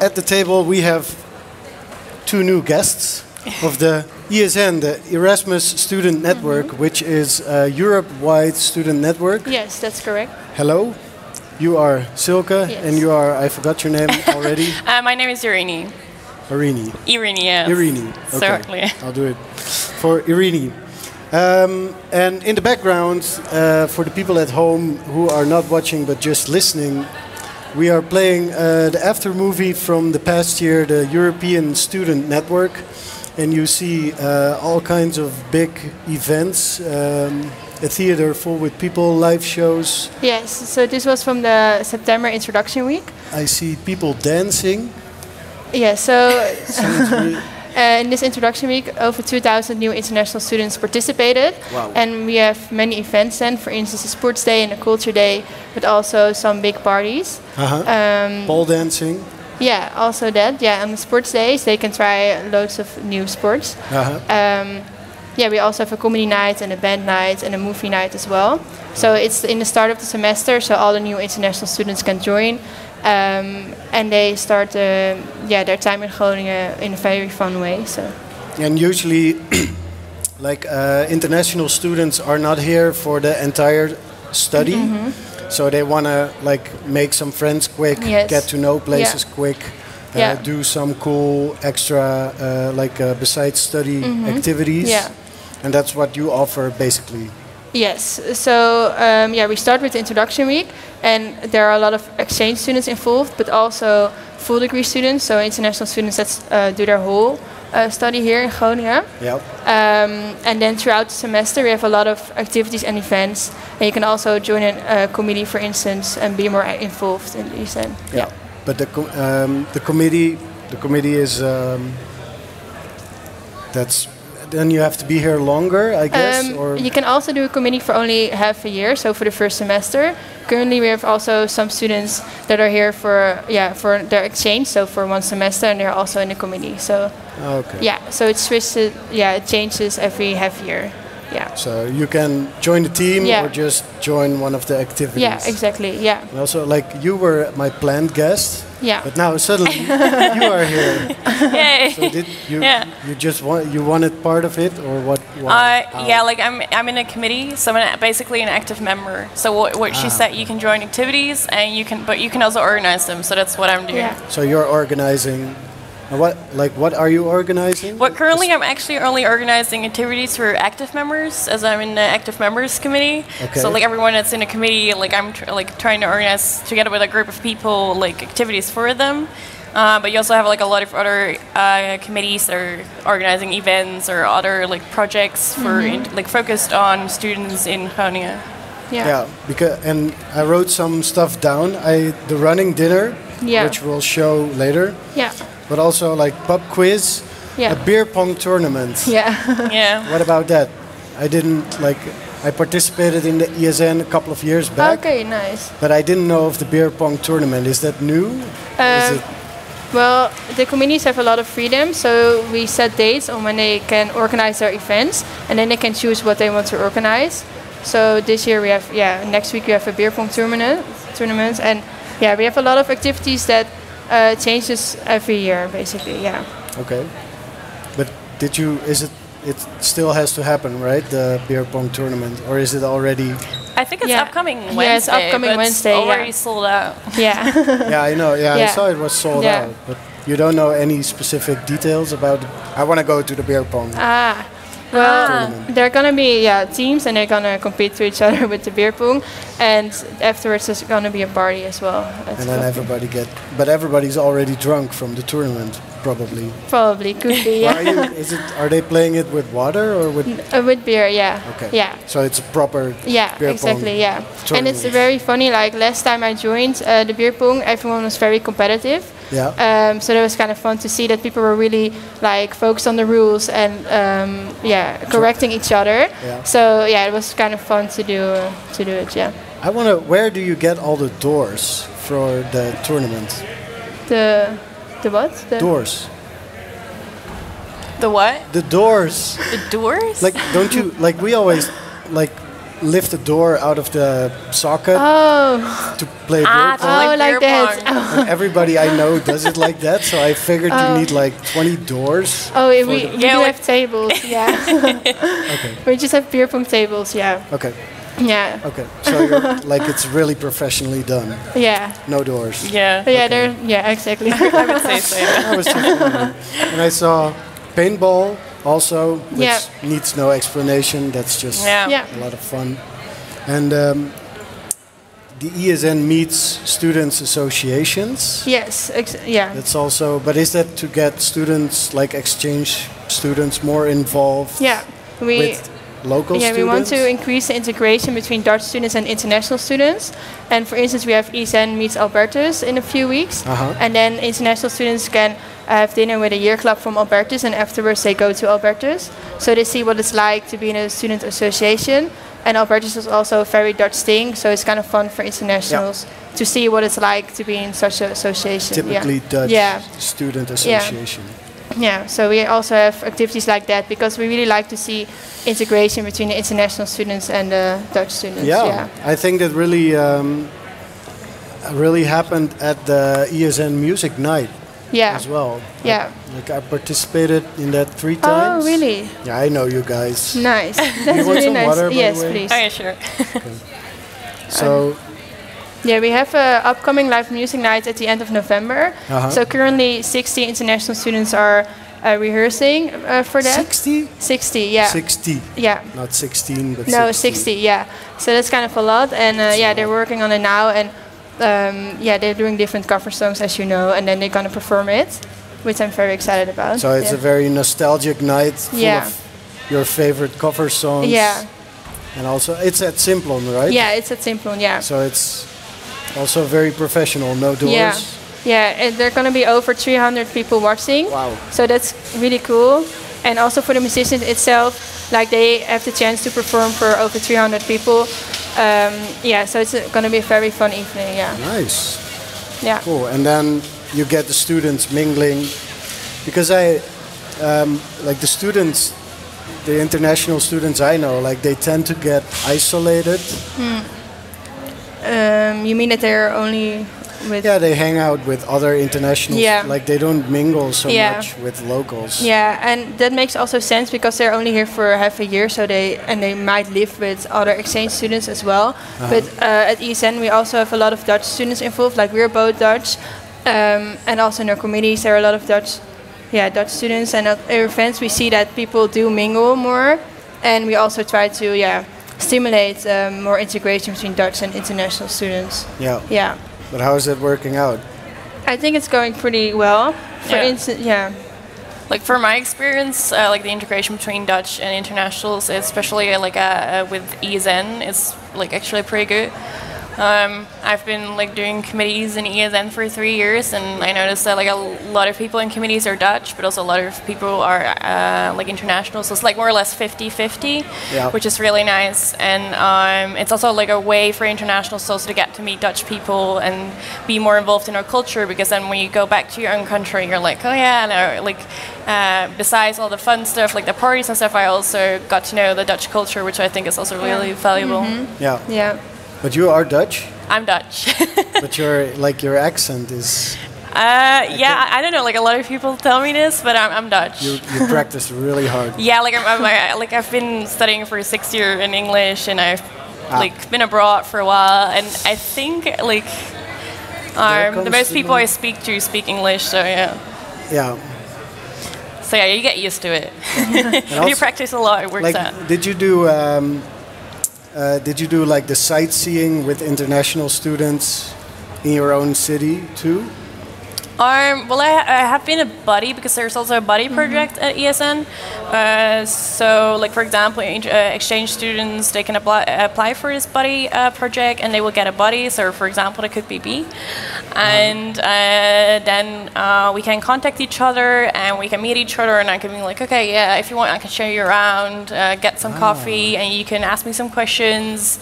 at the table we have two new guests of the ESN, the Erasmus Student Network, which is a Europe-wide student network. Yes, that's correct. Hello, you are Silke, Yes. and you are, I forgot your name already. My name is Irine. Irine. Irine, yes. Irine, okay. Certainly. I'll do it for Irine. And in the background, for the people at home who are not watching but just listening, we are playing the after movie from the past year, the European Student Network. And you see all kinds of big events, a theater full with people, live shows. Yes, so this was from the September introduction week. I see people dancing. Yeah, so in this introduction week, over 2,000 new international students participated. Wow. And we have many events then, for instance, a sports day and a culture day, but also some big parties. Pole dancing. Yeah, also that. Yeah, on the sports days, they can try loads of new sports. Yeah, we also have a comedy night and a band night and a movie night as well. So it's in the start of the semester, so all the new international students can join. And they start their time in Groningen in a very fun way. So. And usually, like international students are not here for the entire study. So they want to like make some friends quick, Yes. get to know places quick, do some cool extra besides study activities. Yeah. And that's what you offer basically. Yes, so we start with the introduction week, and there are a lot of exchange students involved, but also full degree students, so international students that do their whole study here in Groningen. Yep. And then throughout the semester we have a lot of activities and events, and you can also join a committee, for instance, and be more involved in these. Yeah. But the committee is that's. Then you have to be here longer, I guess? Or you can also do a committee for only half a year, so for the first semester. Currently we have also some students that are here for their exchange, so for one semester, and they're also in the committee. So so it switches, it changes every half year. Yeah. So you can join the team or just join one of the activities. Yeah, exactly. Yeah. And also, like you were my planned guest. Yeah. But now suddenly you are here. Yay. So did you? You just wanted part of it, or what? Like I'm in a committee, so I'm basically an active member. So what she said, you can join activities, and you can also organize them. So that's what I'm doing. Yeah. So you're organizing. What are you organizing? Currently I'm actually only organizing activities for active members, as I'm in the active members committee. Okay. So like everyone that's in a committee, like I'm trying to organize together with a group of people like activities for them. But you also have like a lot of other committees that are organizing events or other like projects for focused on students in Groningen. Yeah. And I wrote some stuff down. The running dinner, which we'll show later. Yeah. But also like pub quiz, a beer pong tournament. Yeah. Yeah. What about that? I participated in the ESN a couple of years back. Okay, nice. But I didn't know of the beer pong tournament. Is that new? Well, the committees have a lot of freedom, so we set dates on when they can organize their events, and then they can choose what they want to organize. So this year we have, next week we have a beer pong tournament, and we have a lot of activities that changes every year, basically. Yeah. Okay. But it still has to happen, right? The beer pong tournament, or is it already? I think it's upcoming Wednesday. Yeah, it's upcoming Wednesday. It's already sold out. Yeah. Yeah, I know. Yeah, I saw it was sold out. But you don't know any specific details about it? I want to go to the beer pong. Well, they're gonna be teams, and they're gonna compete to each other with the beer pong, and afterwards there's gonna be a party as well. And then everybody's already drunk from the tournament, probably. Probably could be. Yeah. Are they playing it with water or with? With beer, yeah. Okay. Yeah. So it's a proper. Beer exactly. pong Yeah. tournament. And it's very funny. Like last time I joined the beer pong, everyone was very competitive. Yeah. So that was kind of fun to see that people were really like focused on the rules and correcting each other. Yeah. So it was kind of fun to do it. Yeah. I wonder, where do you get all the doors for the tournament? The what? The doors. The what? The doors. The doors? Like, don't you like? We always like lift the door out of the socket to play beer pong. Oh, like that. And everybody I know does it like that, so I figured you need like 20 doors. Oh, we do have tables, yeah. Okay. We just have beer pong tables, yeah. Okay. Yeah. Okay. So you're, like it's really professionally done. Yeah. No doors. Yeah. Yeah, exactly. I would say so. Yeah. That was too funny. And I saw paintball also, which needs no explanation. That's just a lot of fun. And the ESN meets students associations. Yes, That's also, but is that to get students, like exchange students, more involved? Yeah, with local students? We want to increase the integration between Dutch students and international students. And for instance, we have ESN meets Albertus in a few weeks. And then international students can have dinner with a year club from Albertus, and afterwards they go to Albertus. So they see what it's like to be in a student association. And Albertus is also a very Dutch thing, so it's kind of fun for internationals to see what it's like to be in such an association. Typically Dutch student association. Yeah, so we also have activities like that because we really like to see integration between the international students and the Dutch students. Yeah. I think that really really happened at the ESN Music Night as well. Like I participated in that 3 times. Oh, really? Yeah, I know you guys. Nice. That's you want really some nice. water, by yes, the way? please. Oh, yeah, sure. Okay. So. We have an upcoming live music night at the end of November. So currently 60 international students are rehearsing for that. 60? 60, yeah. 60? Yeah. Not 16, but no, 60. 60, yeah. So that's kind of a lot. And they're working on it now. And they're doing different cover songs, as you know. And then they're going to perform it, which I'm very excited about. So it's a very nostalgic night full of your favorite cover songs. Yeah. And also, it's at Simplon, right? Yeah, it's at Simplon, yeah. So it's also very professional, no doors. Yeah, and there are going to be over 300 people watching. Wow. So that's really cool. And also for the musicians itself, like they have the chance to perform for over 300 people. So it's going to be a very fun evening, Nice. Yeah. Cool. And then you get the students mingling. Because like the students, the international students I know, like they tend to get isolated. You mean that they're only with... Yeah, they hang out with other internationals. Yeah. Like they don't mingle so much with locals. Yeah, and that makes also sense because they're only here for half a year, so they might live with other exchange students as well. But at ESN we also have a lot of Dutch students involved. Like we're both Dutch, and also in our committees there are a lot of Dutch students. And at our events we see that people do mingle more, and we also try to stimulate more integration between Dutch and international students. Yeah. But how is that working out? I think it's going pretty well. For instance, Like from my experience, like the integration between Dutch and internationals, especially like with ESN, is like actually pretty good. I've been like doing committees in ESN for 3 years, and I noticed that like a lot of people in committees are Dutch, but also a lot of people are like international. So it's like more or less 50-50, which is really nice. And it's also like a way for internationals also to get to meet Dutch people and be more involved in our culture, because then when you go back to your own country, you're like, oh yeah, no, like besides all the fun stuff, like the parties and stuff, I also got to know the Dutch culture, which I think is also really valuable. Yeah. But you are Dutch? I'm Dutch. But your accent is... I don't know. Like a lot of people tell me this, but I'm Dutch. You practice really hard. Yeah, like I've been studying for 6 years in English, and I've like been abroad for a while, and I think like the most people I speak to speak English. So yeah. Yeah. So yeah, you get used to it. If you practice a lot, it works out. Did you do like the sightseeing with international students in your own city too? Well, I have been a buddy, because there's also a buddy project at ESN. So, like for example, exchange students, they can apply for this buddy project, and they will get a buddy. So, for example, it could be B, and then we can contact each other and we can meet each other, and I can be like, okay, yeah, if you want, I can show you around, get some coffee, and you can ask me some questions.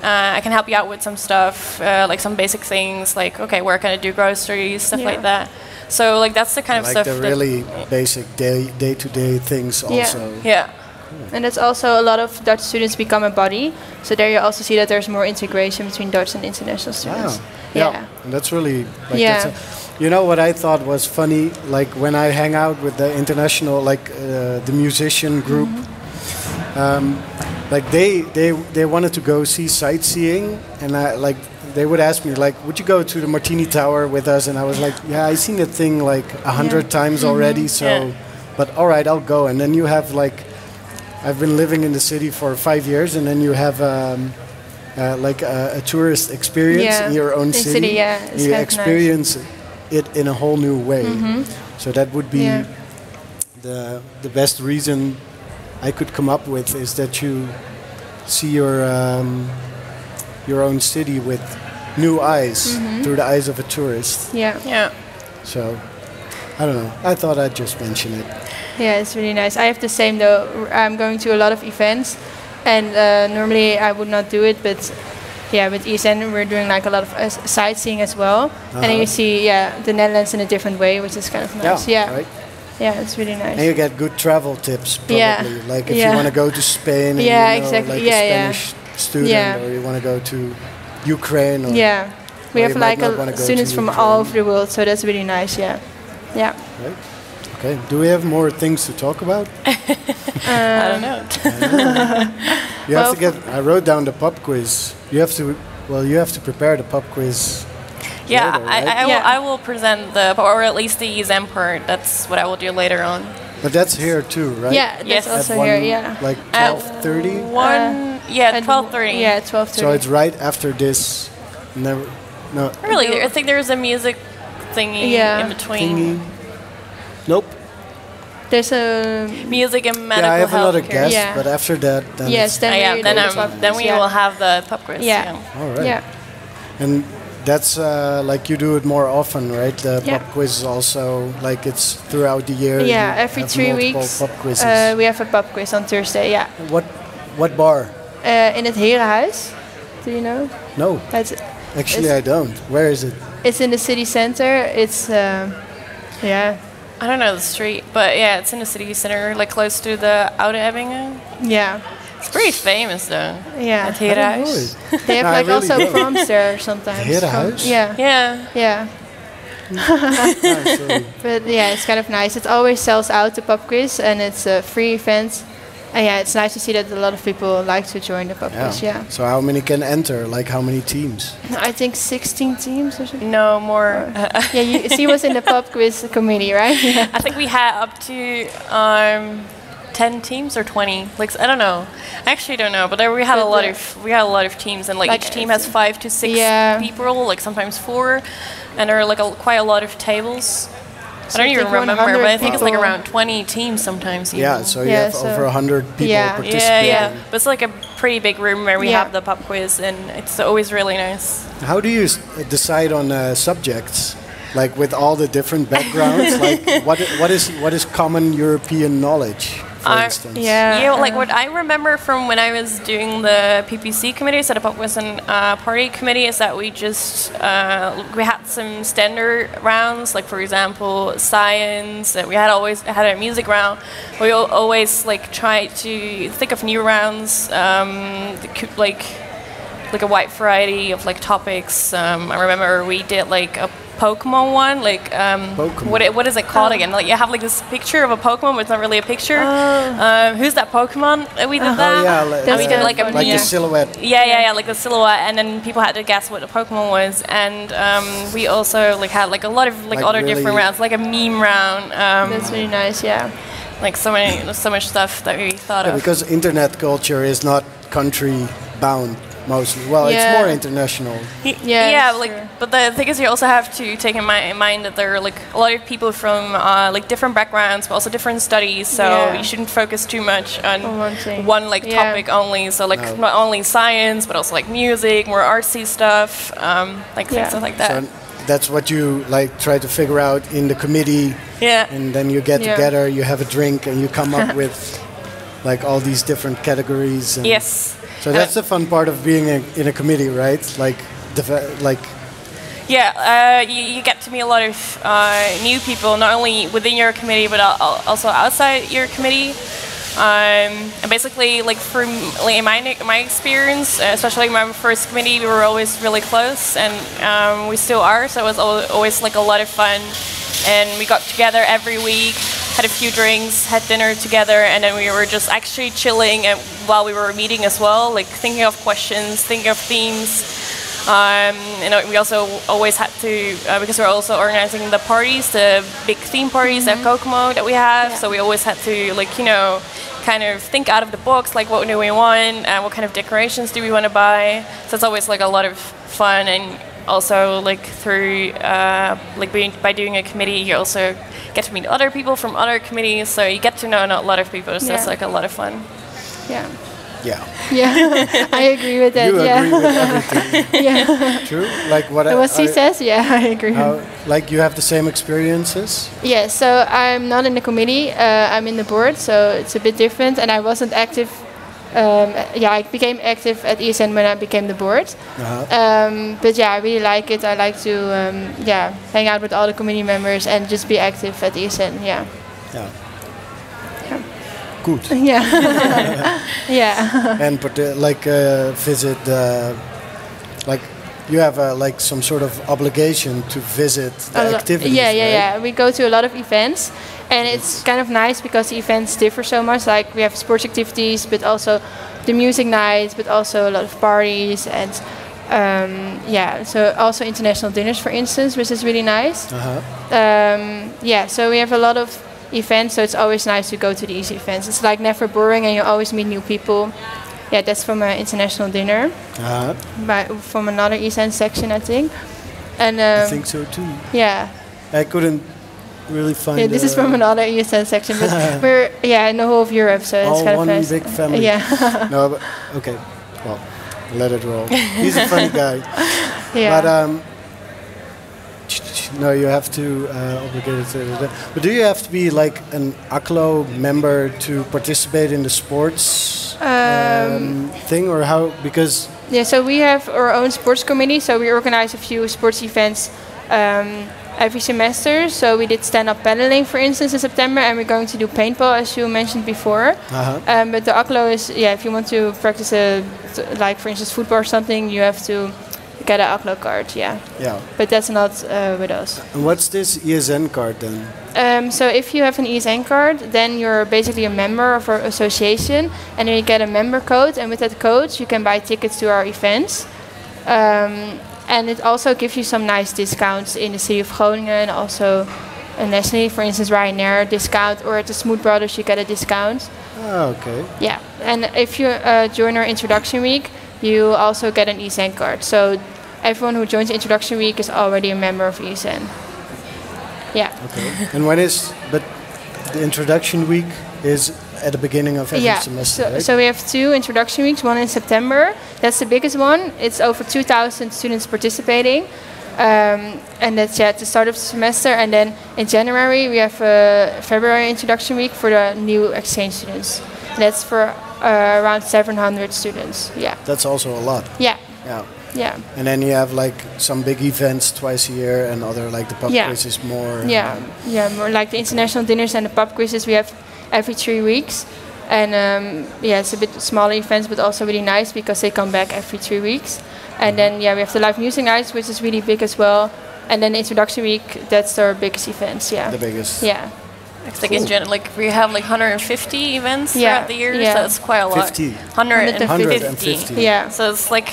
I can help you out with some stuff, like some basic things, like, okay, where can I do groceries, stuff like that. So, like, that's the kind of stuff. Like the really basic day-to-day things also. Yeah. And that's also a lot of Dutch students become a body. So there you also see that there's more integration between Dutch and international students. Yeah. And that's really you know what I thought was funny, like when I hang out with the international, like the musician group, like they wanted to go see sightseeing, and they would ask me like, would you go to the Martini Tower with us? And I was like, yeah, I've seen that thing like 100 times already, so but all right, I'll go. And then you have like, I've been living in the city for 5 years, and then you have like a tourist experience in your own city. You experience it in a whole new way. So that would be the best reason I could come up with, is that you see your own city with new eyes, through the eyes of a tourist. So I don't know, I thought I'd just mention it. Yeah, it's really nice. I have the same though. I'm going to a lot of events, and normally I would not do it, but with ESN we're doing like a lot of sightseeing as well. And then you see the Netherlands in a different way, which is kind of nice. Right. Yeah, it's really nice. And you get good travel tips, probably. Like if you want to go to Spain, and exactly. like a Spanish student, or you want to go to Ukraine. Or we have like students from all over the world, so that's really nice. Right. Okay. Do we have more things to talk about? I don't know. You have to get. I wrote down the pub quiz. You have to. Well, you have to prepare the pub quiz. Yeah, later, right? I will present or at least the exam part. That's what I will do later on. But that's here too, right? Yeah, that's also here. Like 12:30. 12:30. Yeah, 12:30. So it's right after this. No. Really, I think there's a music thingy in between. Nope. There's a music and medical I have health another guess, but after that, then then we will have the pub quiz. All right. And that's like you do it more often, right? The pub quiz is also like it's throughout the year. Yeah, every 3 weeks pub quizzes. we have a pub quiz on Thursday. Yeah. What bar? In het Herenhuis. Do you know? No. Actually, I don't. Where is it? It's in the city center. It's I don't know the street, but it's in the city center, like close to the Oude Ebbingen. Yeah. It's pretty famous though. Yeah. Het Herenhuis. They have like really also proms there sometimes. Herenhuis? Yeah. But it's kind of nice. It always sells out, the pub quiz, and it's a free event. And it's nice to see that a lot of people like to join the pub quiz. So how many can enter? Like how many teams? I think 16 teams or something. No, more. She was in the pub quiz committee, right? I think we had up to 10 teams or 20. Like I don't know. I actually don't know. But there we had a lot of teams, and like each team has 5 to 6 people, like sometimes 4, and there are like quite a lot of tables. I don't even remember, but I think it's like around 20 teams sometimes. Yeah, so you have over 100 people participating. Yeah. But it's like a pretty big room where we have the pub quiz, and it's always really nice. How do you decide on subjects? Like with all the different backgrounds, like what is common European knowledge, for instance? Like what I remember from when I was doing the PPC committee, so the pub quiz and party committee, is that we just we had some standard rounds, like for example science. We always had a music round. We always like try to think of new rounds, like a wide variety of like topics. I remember we did like a Pokemon one, like what is it called again? Like you have like this picture of a Pokemon, but it's not really a picture. Who's that Pokemon? We did that. And we did like the silhouette. Yeah, like the silhouette, and then people had to guess what the Pokemon was. And we also like had like a lot of like other really different rounds, like a meme round. That's really nice. Yeah. Like so much stuff that we thought of. Because internet culture is not country bound. Mostly, it's more international. But the thing is, you also have to take in mind that there are like a lot of people from like different backgrounds, but also different studies. So you shouldn't focus too much on one like topic only. So like not only science, but also like music, more artsy stuff, stuff like that. So that's what you like try to figure out in the committee. Yeah. And then you get together, you have a drink, and you come up with like all these different categories. And yes. So that's the fun part of being in a committee, right? You get to meet a lot of new people, not only within your committee, but also outside your committee. And basically, like in my experience, especially in my first committee, we were always really close, and we still are. So it was always like a lot of fun, and we got together every week, had a few drinks, had dinner together, and then we were just actually chilling while we were meeting as well, like thinking of questions, thinking of themes. And we also always had to, because we're also organizing the parties, the big theme parties at Kokomo that we have. So we always had to, like, kind of think out of the box, like what do we want, and what kind of decorations do we want to buy. So it's always like a lot of fun, and also like through by doing a committee, you also get to meet other people from other committees. So you get to know a lot of people. So it's like a lot of fun. Yeah. Yeah, I agree with that. You agree with everything. Yeah, true. Like what she says. Yeah, I agree. Like you have the same experiences. Yeah, so I'm not in the committee. I'm in the board, so it's a bit different. And I wasn't active. I became active at ESN when I became the board. But yeah, I really like it. I like to hang out with all the committee members and just be active at ESN. Yeah. Good. Yeah. Yeah. And visit, like you have like some sort of obligation to visit the activities. Yeah. We go to a lot of events, and it's kind of nice because the events differ so much. Like we have sports activities, but also the music nights, but also a lot of parties, and so also international dinners, for instance, which is really nice. So we have a lot of events, so it's always nice to go to these events. It's like never boring, and you always meet new people. Yeah, that's from an international dinner, from another ESN section, I think. And I think so too. Yeah. I couldn't really find. Yeah, this is from another ESN section, but we're in the whole of Europe, so it's kind of one big family. Yeah. No, but okay. Well, let it roll. He's a funny guy. Yeah. But no, you have to obligate it. But do you have to be like an ACLO member to participate in the sports thing, or how? Because so we have our own sports committee. So we organize a few sports events every semester. So we did stand-up paddling, for instance, in September, and we're going to do paintball, as you mentioned before. But the ACLO is if you want to practice for instance, football or something, you have to get an ACLO card, yeah. But that's not with us. And what's this ESN card then? So if you have an ESN card, then you're basically a member of our association, and then you get a member code, and with that code you can buy tickets to our events. And it also gives you some nice discounts in the city of Groningen, and also nationally, for instance, Ryanair discount, or at the Smoot Brothers you get a discount. Oh, okay. Yeah, and if you join our introduction week, you also get an ESN card. So everyone who joins Introduction Week is already a member of ESN. Yeah. Okay. And but the Introduction Week is at the beginning of every semester, right? So we have 2 Introduction Weeks, one in September. That's the biggest one. It's over 2,000 students participating. And that's at the start of the semester. And then in January, we have a February Introduction Week for the new exchange students. That's for around 700 students. Yeah. That's also a lot. Yeah. Yeah. Yeah. And then you have like some big events twice a year, and other like the pub quizzes more. Yeah. More like the international dinners and the pub quizzes we have every 3 weeks. And it's a bit smaller events, but also really nice because they come back every 3 weeks. And then we have the live music nights, which is really big as well. And then the Introduction Week, that's our biggest events. Yeah. The biggest. Yeah. It's like we have like 150 events throughout the year, so it's quite a lot. 50. 150. Yeah. So it's like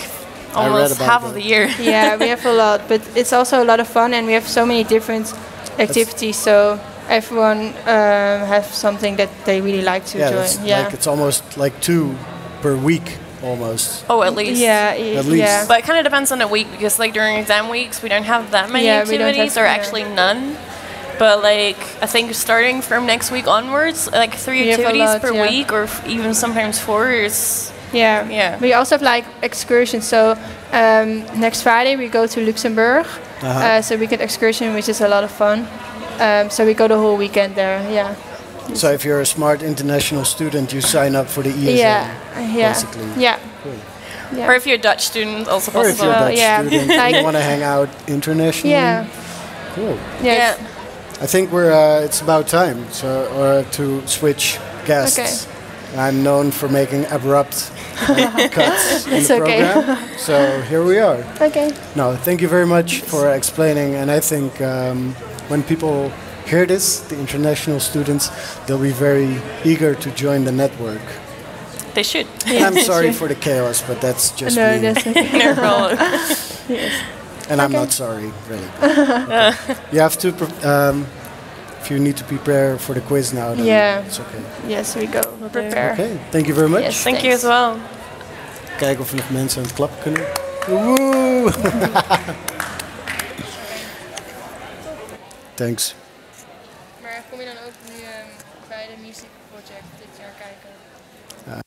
almost half of the year. Yeah, we have a lot, but it's also a lot of fun, and we have so many different activities. So everyone has something that they really like to join. Yeah, like it's almost like 2 per week. Almost. Oh, at least. Yeah, at least. Yeah. But it kind of depends on the week, because like during exam weeks we don't have that many activities, or actually none. But like I think starting from next week onwards, like 3 activities per week, or even sometimes 4 is. Yeah. We also have like excursions. So next Friday we go to Luxembourg. So weekend excursion, which is a lot of fun. So we go the whole weekend there. Yeah. So if you're a smart international student, you sign up for the ESN, basically. Yeah. Cool. Yeah. Or if you're a Dutch student, also or possible. if you're a Dutch student and you want to hang out internationally. Yeah. Cool. Yeah. I think it's about time to switch guests. Okay. I'm known for making abrupt cuts in the program. So here we are. Okay. No, thank you very much for explaining. And I think when people hear this, the international students, they'll be very eager to join the network. They should. And I'm sorry for the chaos, but that's just me. That's okay. No problem. Yes. And I'm not sorry, really. Okay. You have to, if you need to prepare for the quiz now, then it's okay. Yes, we go. We'll prepare. Okay, thank you very much. Yes, Thank you as well. Kijken of we nog mensen aan het klappen kunnen. Woe! Thanks. Maar kom je dan ook nu bij de Music Project dit jaar kijken?